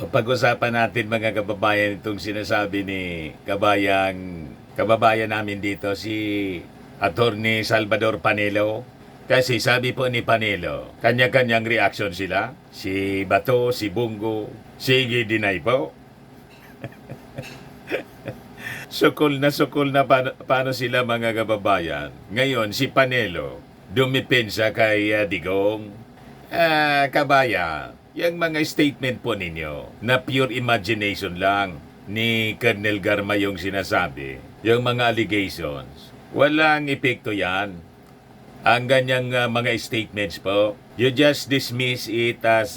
Pag-usapan natin mga kababayan itong sinasabi ni kababayan namin dito si Attorney Salvador Panelo. Kasi sabi po ni Panelo, kanya-kanyang reaction sila. Si Bato, si Bungo, si Iggy Dinay po. Sukol na paano sila mga kababayan. Ngayon si Panelo, dumipensa kay Digong. Kabayan, yung mga statement po ninyo na pure imagination lang ni Colonel Garma yung sinasabi, yung mga allegations, walang epekto yan. Ang ganyang mga statements po, you just dismiss it as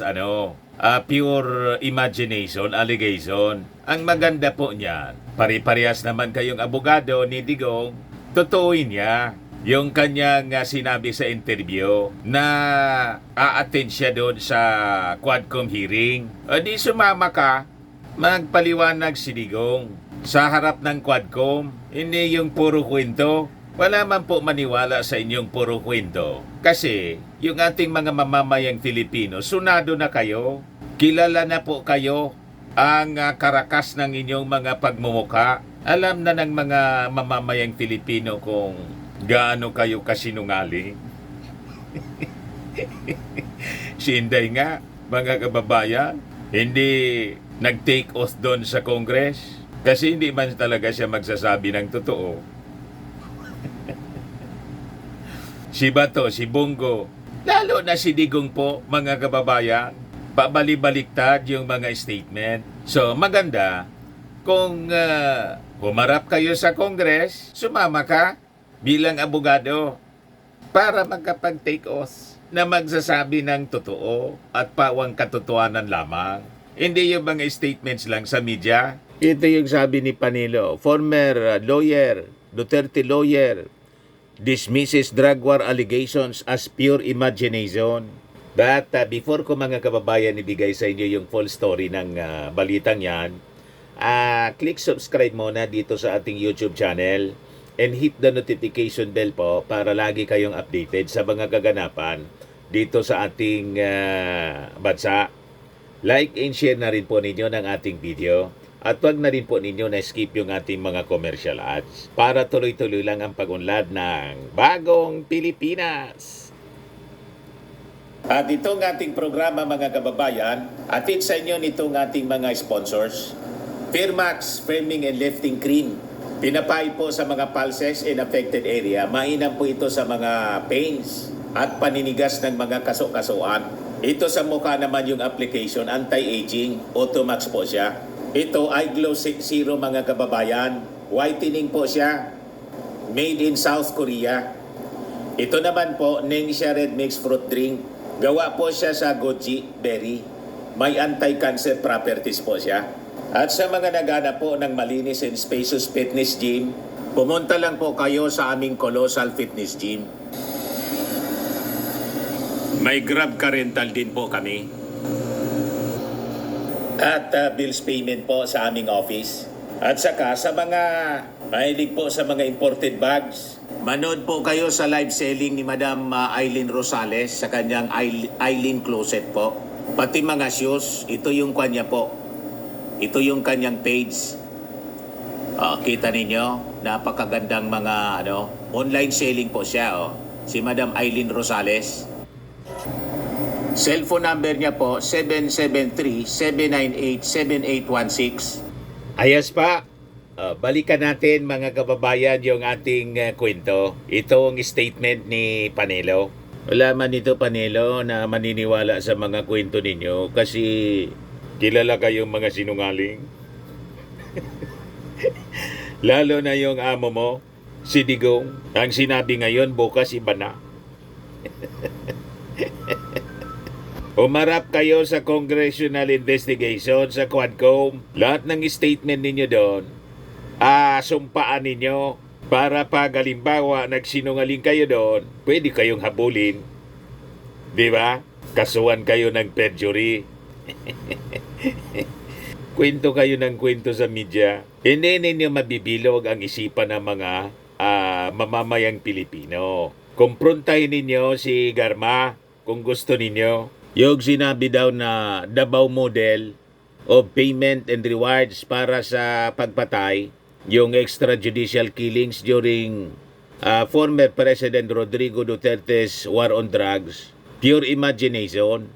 pure imagination, allegation. Ang maganda po niyan, pari-parehas naman kayong abogado ni Digong, totooin niya yung kanyang sinabi sa interview na a-attend siya doon sa Quadcom hearing. O di sumama ka, magpaliwanag si Digong sa harap ng Quadcom. Hindi yung puro kwento. Wala man po maniwala sa inyong puro kwento. Kasi yung ating mga mamamayang Filipino, sunado na kayo. Kilala na po kayo ang karakas ng inyong mga pagmumukha. Alam na ng mga mamamayang Filipino kung gaano kayo kasinungaling. Si Inday nga, mga kababayan, hindi nag-take oath doon sa Congress kasi hindi man talaga siya magsasabi ng totoo. Si Bato, si Bungo, lalo na si Digong po, mga kababayan, pabali-baliktad yung mga statement. So, maganda kung humarap kayo sa Congress, sumama ka bilang abogado para magkapag-take oath na magsasabi ng totoo at pawang katotohanan lamang. Hindi yung mga statements lang sa media. Ito yung sabi ni Panelo, former lawyer, Duterte lawyer, dismisses drug war allegations as pure imagination. But before ko mga kababayan ibigay sa inyo yung full story ng balitang yan, click subscribe muna dito sa ating YouTube channel and hit the notification bell po para lagi kayong updated sa mga kaganapan dito sa ating bansa. Like and share na rin po ninyo ng ating video. At wag na rin po ninyo na-skip yung ating mga commercial ads para tuloy-tuloy lang ang pag-unlad ng Bagong Pilipinas. At itong ating programa mga kababayan, atid sa inyo nitong ating mga sponsors. Firmax Firming and Lifting Cream. Pinapay po sa mga pulses in affected area. Mainam po ito sa mga pains at paninigas ng mga kaso-kasuan. Ito sa mukha naman yung application, anti-aging, Automax po siya. Ito ay Glow Zero mga kababayan. Whitening po siya. Made in South Korea. Ito naman po, Ningxia Red Mix Fruit Drink. Gawa po siya sa goji berry. May anti-cancer properties po siya. At sa mga nagana po ng malinis and spacious fitness gym, pumunta lang po kayo sa aming Colossal Fitness Gym. May Grab car rental din po kami. At bills payment po sa aming office. At saka sa mga mahilig po sa mga imported bags, manood po kayo sa live selling ni Madam Aileen Rosales sa kanyang Aileen Closet po. Pati mga shoes, ito yung kanya po. Ito yung kanyang page. Kita ninyo, napakagandang mga online selling po siya. Si Madam Aileen Rosales. Cellphone number niya po, 773-798-7816. Ayos pa. Balikan natin mga kababayan yung ating kwento. Itong statement ni Panelo. Wala man ito Panelo na maniniwala sa mga kwento ninyo kasi kilala kayong mga sinungaling. Lalo na yung amo mo, si Digong. Ang sinabi ngayon, bukas iba na. Umarap kayo sa congressional investigation sa Quadcom. Lahat ng statement ninyo doon, sumpaan ninyo para pag halimbawa nagsinungaling kayo doon, pwede kayong habulin. Di ba? Kasuhan kayo ng perjury. Kwento kayo ng kwento sa media. Hindi ninyo mabibilog ang isipan ng mga mamamayang Pilipino. Kumprontahin ninyo si Garma kung gusto ninyo. Yung sinabi daw na Davao model, of payment and rewards para sa pagpatay, yung extrajudicial killings during former President Rodrigo Duterte's war on drugs, pure imagination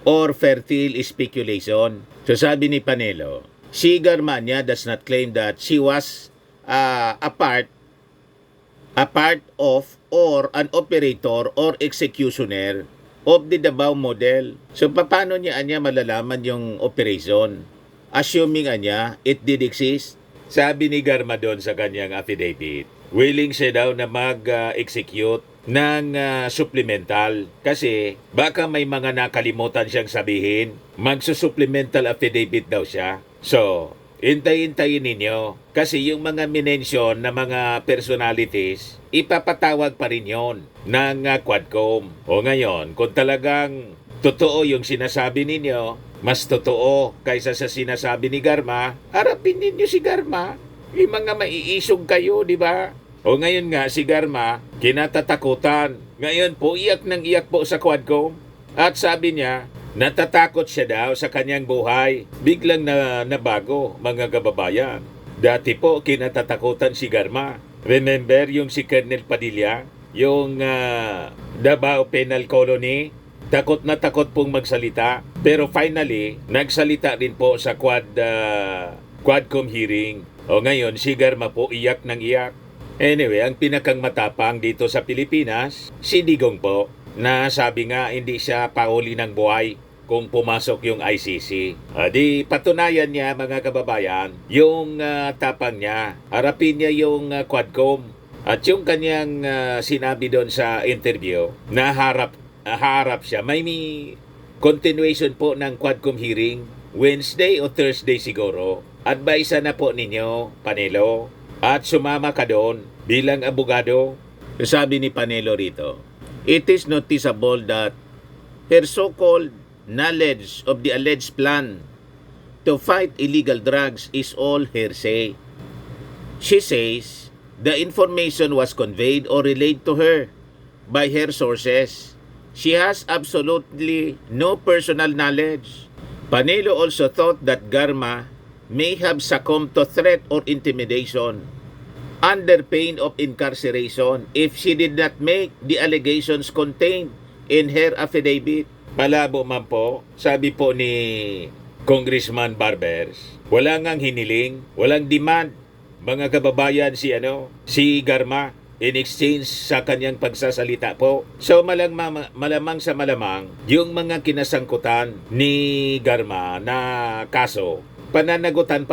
or fertile speculation. So sabi ni Panelo, si Garmania does not claim that she was a part of or an operator or executioner of the Davao model. So paano niya malalaman yung operation? Assuming it did exist. Sabi ni Garma doon sa kanyang affidavit, willing siya daw na mag-execute ng supplemental kasi baka may mga nakalimutan siyang sabihin. Magsusupplemental affidavit daw siya. So, hintayin ninyo kasi yung mga minensyon na mga personalities, ipapatawag pa rin yon ng Quadcom. O ngayon, kung talagang totoo yung sinasabi ninyo, mas totoo kaysa sa sinasabi ni Garma, harapin ninyo si Garma. Yung mga maiisog kayo, di ba? O ngayon nga, si Garma, kinatatakutan. Ngayon po, iyak ng iyak po sa Quadcom. At sabi niya, natatakot siya daw sa kanyang buhay. Biglang nabago, mga kababayan. Dati po, kinatatakutan si Garma. Remember yung si Colonel Padilla? Yung Davao Penal Colony? Takot na takot pong magsalita. Pero finally, nagsalita rin po sa Quadcom hearing. O ngayon, si Garma po iyak ng iyak. Anyway, ang pinakang matapang dito sa Pilipinas, si Digong po, na sabi nga hindi siya pauli ng buhay kung pumasok yung ICC. Di patunayan niya, mga kababayan, yung tapang niya. Harapin niya yung Quadcom. At yung kanyang sinabi doon sa interview, na harap siya. May continuation po ng Quadcom hearing, Wednesday o Thursday siguro. Advise na po ninyo, Panelo, at sumama ka doon bilang abogado. Sabi ni Panelo rito, it is noticeable that her so-called knowledge of the alleged plan to fight illegal drugs is all hearsay. She says the information was conveyed or relayed to her by her sources. She has absolutely no personal knowledge. Panelo also thought that Garma may have succumbed to threat or intimidation under pain of incarceration if she did not make the allegations contained in her affidavit. Malabo man po, sabi po ni Congressman Barbers, wala ngang hiniling, walang demand, mga kababayan, si Garma in exchange sa kanyang pagsasalita po. So malamang sa malamang, yung mga kinasangkutan ni Garma na kaso, pananagutan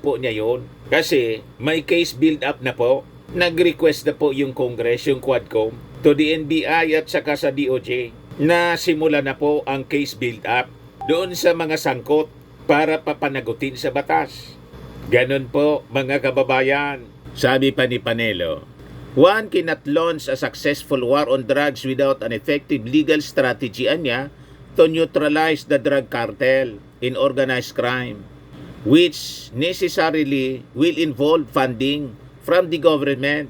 po niya yun. Kasi may case build up na po. Nag-request na po yung Congress, yung Quadcom, to the NBI at saka sa DOJ na simula na po ang case build up doon sa mga sangkot para papanagutin sa batas. Ganon po, mga kababayan. Sabi pa ni Panelo, one cannot launch a successful war on drugs without an effective legal strategy to neutralize the drug cartel in organized crime, which necessarily will involve funding from the government.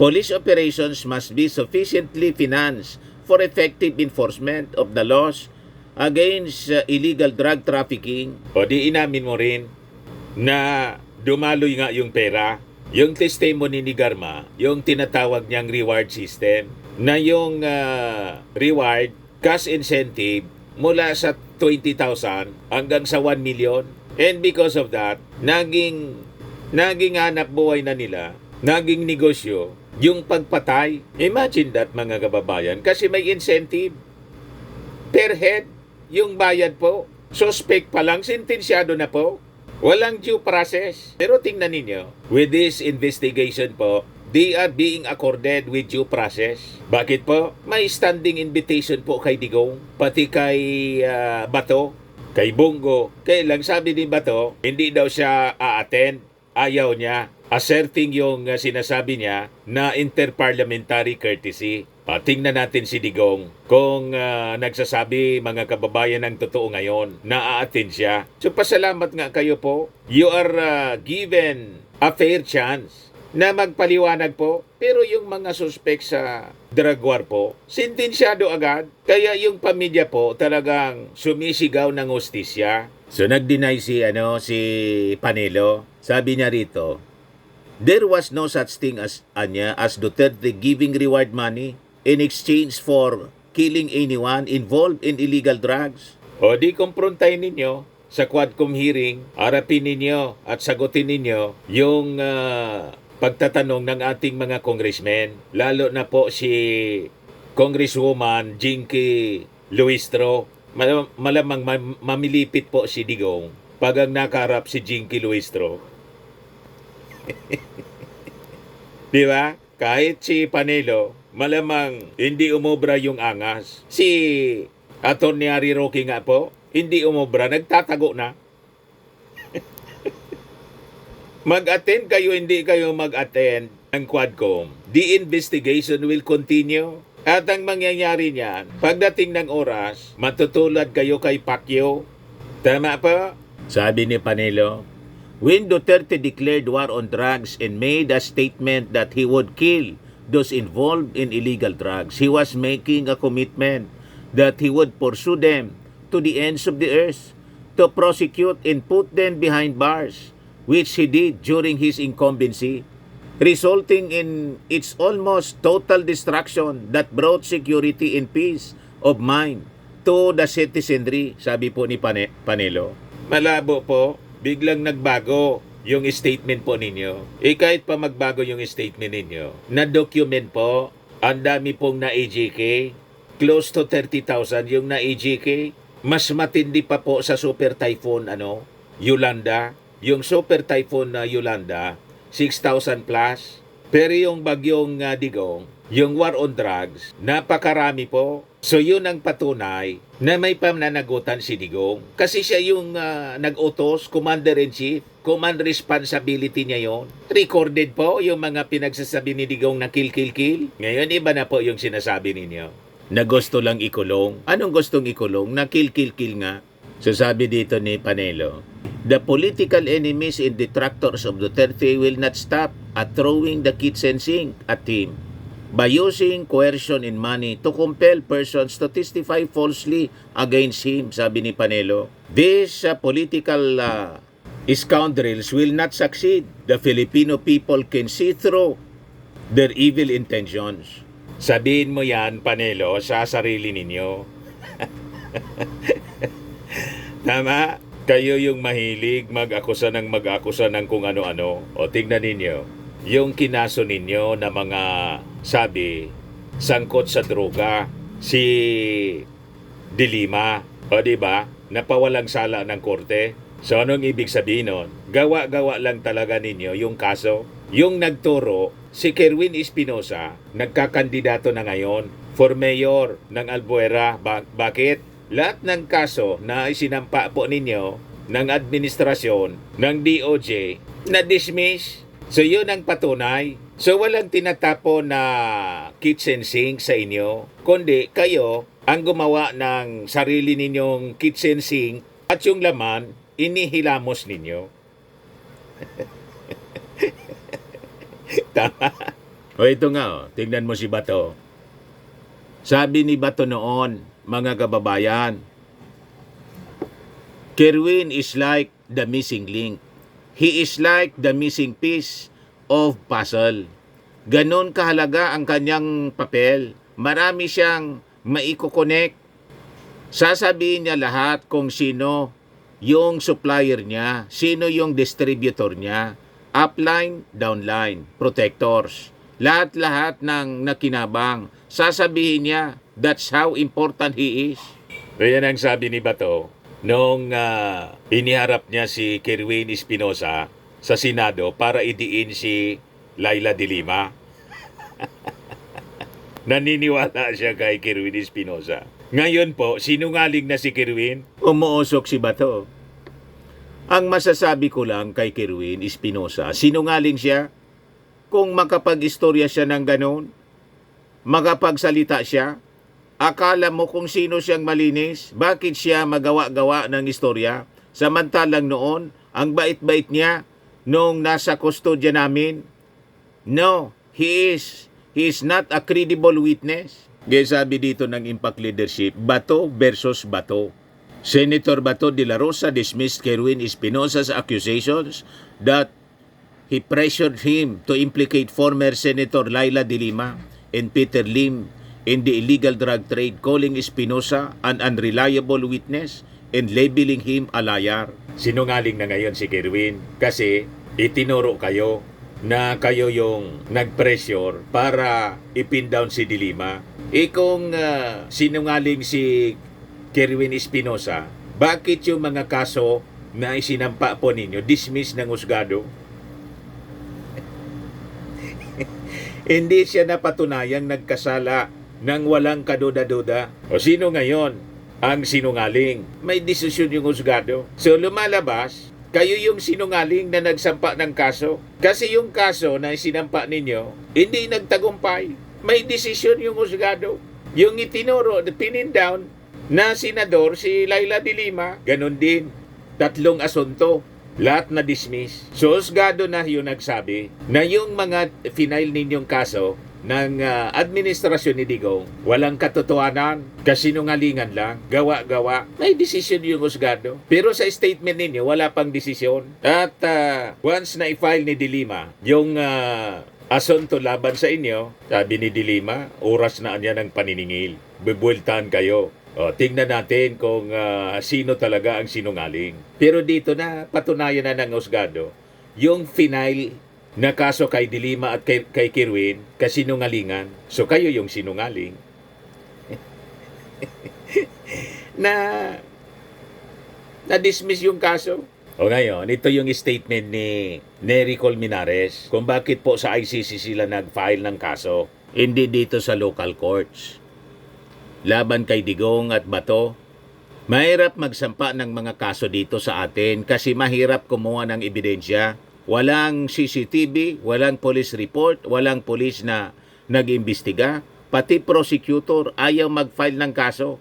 Police operations must be sufficiently financed for effective enforcement of the laws against illegal drug trafficking. O di inamin mo rin na dumaloy nga yung pera. Yung testimony ni Garma, yung tinatawag niyang reward system, na yung reward, cash incentive, mula sa 20,000 hanggang sa 1 million. And because of that, naging hanap buhay na nila, naging negosyo, yung pagpatay. Imagine that, mga kababayan, kasi may incentive. Per head, yung bayad po, suspect pa lang, sentensyado na po. Walang due process. Pero tingnan ninyo, with this investigation po, they are being accorded with due process. Bakit po? May standing invitation po kay Digong, pati kay Bato, kay Bongo. Kaya lang sabi ni Bato, hindi daw siya a-attend. Ayaw niya. Asserting yung sinasabi niya na interparliamentary courtesy. Tingnan natin si Digong kung nagsasabi, mga kababayan, ng totoo ngayon na a-attend siya. So pasalamat nga kayo po. You are given a fair chance na magpaliwanag po. Pero yung mga suspect sa drug war po, sentensyado agad. Kaya yung pamilya po talagang sumisigaw ng hustisya. So nag-deny si Panelo. Sabi niya rito, there was no such thing as Duterte giving reward money in exchange for killing anyone involved in illegal drugs. O di kumprontahin ninyo sa Quadcom hearing, harapin ninyo at sagutin ninyo yung pagtatanong ng ating mga congressmen. Lalo na po si Congresswoman Jinky Luistro. Malamang mamilipit po si Digong pag ang nakaharap si Jinky Luistro. Di ba? Kahit si Panelo, malamang hindi umobra yung angas. Si Atty. Harry Roque nga po, hindi umobra, nagtatago na. Mag-attend kayo, hindi kayo mag-attend ng Quadcom. The investigation will continue. At ang mangyayari niyan, pagdating ng oras, matutulad kayo kay Pacquiao. Tama pa? Sabi ni Panelo, when Duterte declared war on drugs and made a statement that he would kill those involved in illegal drugs, he was making a commitment that he would pursue them to the ends of the earth, to prosecute and put them behind bars, which he did during his incumbency, resulting in its almost total destruction that brought security and peace of mind to the citizenry, sabi po ni Panelo. Malabo po, biglang nagbago yung statement po ninyo. Kahit pa magbago yung statement ninyo, na-document po, ang dami pong na-AJK, close to 30,000 yung na-AJK. Mas matindi pa po sa Super Typhoon Yolanda. Yung Super Typhoon Yolanda, 6,000 plus. Pero yung bagyong Digong, yung war on drugs, napakarami po. So yun ang patunay na may pananagutan si Digong. Kasi siya yung nag-utos, Commander-in-Chief, command responsibility niya yon. Recorded po yung mga pinagsasabi ni Digong na kill, kill, kill. Ngayon iba na po yung sinasabi ninyo na gusto lang ikulong. Anong gustong ikulong? Na kill, kill, kill nga. So sabi dito ni Panelo, the political enemies and detractors of Duterte will not stop at throwing the kitchen sink at him by using coercion and money to compel persons to testify falsely against him, sabi ni Panelo. These political scoundrels will not succeed. The Filipino people can see through their evil intentions. Sabihin mo yan, Panelo, sa sarili ninyo. Tama? Kayo yung mahilig mag-akusa ng kung ano-ano. O tignan ninyo, yung kinaso ninyo na mga sabi, sangkot sa droga, si De Lima, o diba, napawalang sala ng korte. So anong ibig sabihin nun? Gawa-gawa lang talaga ninyo yung kaso. Yung nagturo, si Kerwin Espinosa, nagkakandidato na ngayon for mayor ng Albuera. Bakit? Lahat ng kaso na isinampa po ninyo ng administrasyon ng DOJ na-dismiss. So yun ang patunay. So walang tinatapon na kitchen sink sa inyo, kundi kayo ang gumawa ng sarili ninyong kitchen sink at yung laman inihilamos ninyo. Tama. O ito nga, tingnan mo si Bato. Sabi ni Bato noon, mga kababayan, Kerwin is like the missing link. He is like the missing piece of puzzle. Ganon kahalaga ang kanyang papel. Marami siyang maiko-connect. Sasabihin niya lahat kung sino yung supplier niya, sino yung distributor niya, upline, downline, protectors. Lahat-lahat ng nakinabang. Sasabihin niya, that's how important he is. Kaya ang sabi ni Bato, nung iniharap niya si Kerwin Espinosa sa Senado para idiin si Laila de Lima. Naniniwala siya kay Kerwin Espinosa. Ngayon po, sinungaling na si Kerwin. Umuusok si Bato. Ang masasabi ko lang kay Kerwin Espinosa, sinungaling siya. Kung makapag-istorya siya ng ganon, makapagsalita siya, akala mo kung sino siyang malinis, bakit siya magawa-gawa ng istorya? Samantalang noon, ang bait-bait niya nung nasa kustodya namin, No, he is not a credible witness. Kaya sabi dito ng Impact Leadership, Bato versus Bato. Senator Bato de la Rosa dismissed Kerwin Espinosa's accusations that he pressured him to implicate former Senator Laila de Lima and Peter Lim in the illegal drug trade, calling Espinosa an unreliable witness and labeling him a liar. Sinungaling na ngayon si Kerwin kasi itinuro kayo na kayo yung nag-pressure para ipin down si de Lima. Kung sinungaling si Kerwin Espinosa, bakit yung mga kaso na isinampa po ninyo dismiss ng husgado? Hindi siya napatunayang nagkasala ng walang kaduda-duda. O sino ngayon ang sinungaling? May desisyon yung husgado. So lumalabas, kayo yung sinungaling na nagsampa ng kaso. Kasi yung kaso na sinampa ninyo, hindi nagtagumpay. May desisyon yung husgado. Yung itinuro, pinin down na senador, si Laila de Lima, ganun din. 3 asunto. Lahat na dismiss. So, husgado na yung nagsabi na yung mga final ninyong kaso ng administrasyon ni Digong, walang katotohanan, kasinungalingan lang, gawa-gawa. May desisyon yung husgado. Pero sa statement ninyo, wala pang desisyon. At once na i-file ni de Lima, yung asunto laban sa inyo, sabi ni de Lima, oras na niya ng paniningil. Bubultahan kayo. O, tingnan natin kung sino talaga ang sinungaling. Pero dito na patunayan na ng husgado, yung final na kaso kay de Lima at kay Kerwin, kasinungalingan. So kayo yung sinungaling. na-dismiss yung kaso. O ngayon, ito yung statement ni Nery Colmenares kung bakit po sa ICC sila nag-file ng kaso. Hindi dito sa local courts. Laban kay Digong at Bato, mahirap magsampa ng mga kaso dito sa atin kasi mahirap kumuha ng ebidensya. Walang CCTV, walang police report, walang police na nag-imbestiga, pati prosecutor ayaw mag-file ng kaso.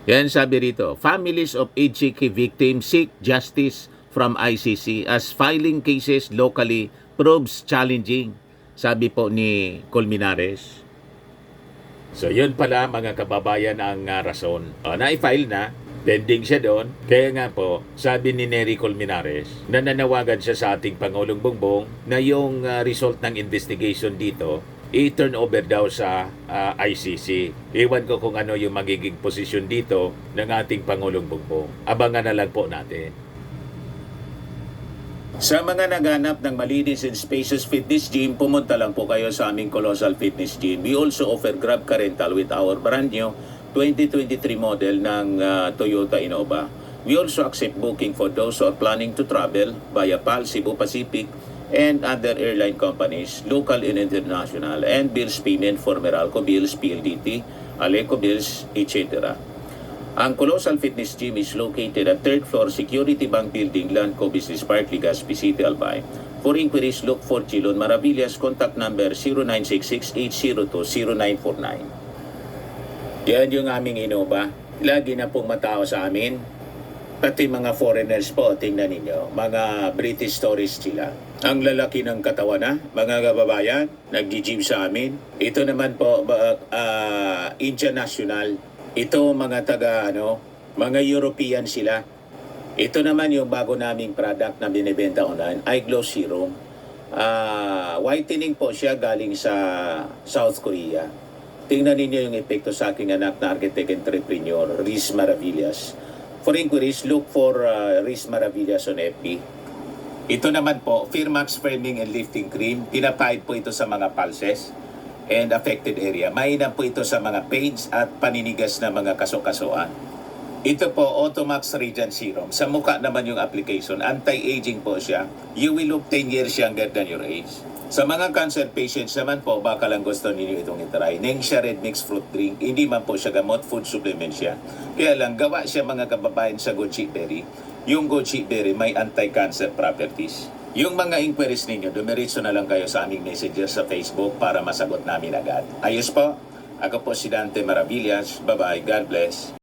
Yan sabi rito, families of HCK victims seek justice from ICC as filing cases locally proves challenging, sabi po ni Colmenares. So yun pala mga kababayan ang rason. Na-file na, pending siya doon. Kaya nga po, sabi ni Nery Colmenares, na nanawagan siya sa ating Pangulong Bongbong na yung result ng investigation dito, i-turn over daw sa ICC. Iwan ko kung ano yung magiging posisyon dito ng ating Pangulong Bongbong. Abangan na lang po natin. Sa mga naghanap ng malinis and spacious fitness gym, pumunta lang po kayo sa aming Colossal Fitness Gym. We also offer Grab Car Rental with our brand new 2023 model ng Toyota Innova. We also accept booking for those who are planning to travel via PAL, Cebu Pacific, and other airline companies, local and international, and bills payment for Meralco Bills, PLDT, Aleco Bills, etc. Ang Colossal Fitness Gym is located at 3rd floor Security Bank Building, Lanco Business Park, Legazpi City, Albay. For inquiries, look for Chilon Maravillas. Contact number 0966-802-0949. Yan yung aming Innova. Lagi na pong matao sa amin. Pati mga foreigners po, tingnan ninyo. Mga British tourists sila. Ang lalaki ng katawan na, mga kababayan, nag-gym sa amin. Ito naman po, Indian National. Ito mga mga European sila. Ito naman yung bago naming product na binibenta online, Eye Glow Serum. Whitening po siya galing sa South Korea. Tingnan ninyo yung epekto sa aking anak na architect entrepreneur, Riz Maravillas. For inquiries, look for Riz Maravillas on FB. Ito naman po, Firmax Firming and Lifting Cream. Pinapahid po ito sa mga pulses and affected area. Mainam po ito sa mga pains at paninigas na mga kaso-kasuan. Ito po, Automax Radiant Serum. Sa mukha naman yung application. Anti-aging po siya. You will look 10 years younger than your age. Sa mga cancer patients naman po, baka lang gusto ninyo itong itry. Nengxia Red Mix Fruit Drink. Hindi man po siya gamot, food supplement siya. Kaya lang, gawa siya mga kababayan sa goji berry. Yung goji berry may anti-cancer properties. Yung mga inquiries ninyo, dumiritso na lang kayo sa aming messages sa Facebook para masagot namin agad. Ayos po, ako po si Dante Maravillas. Bye-bye. God bless.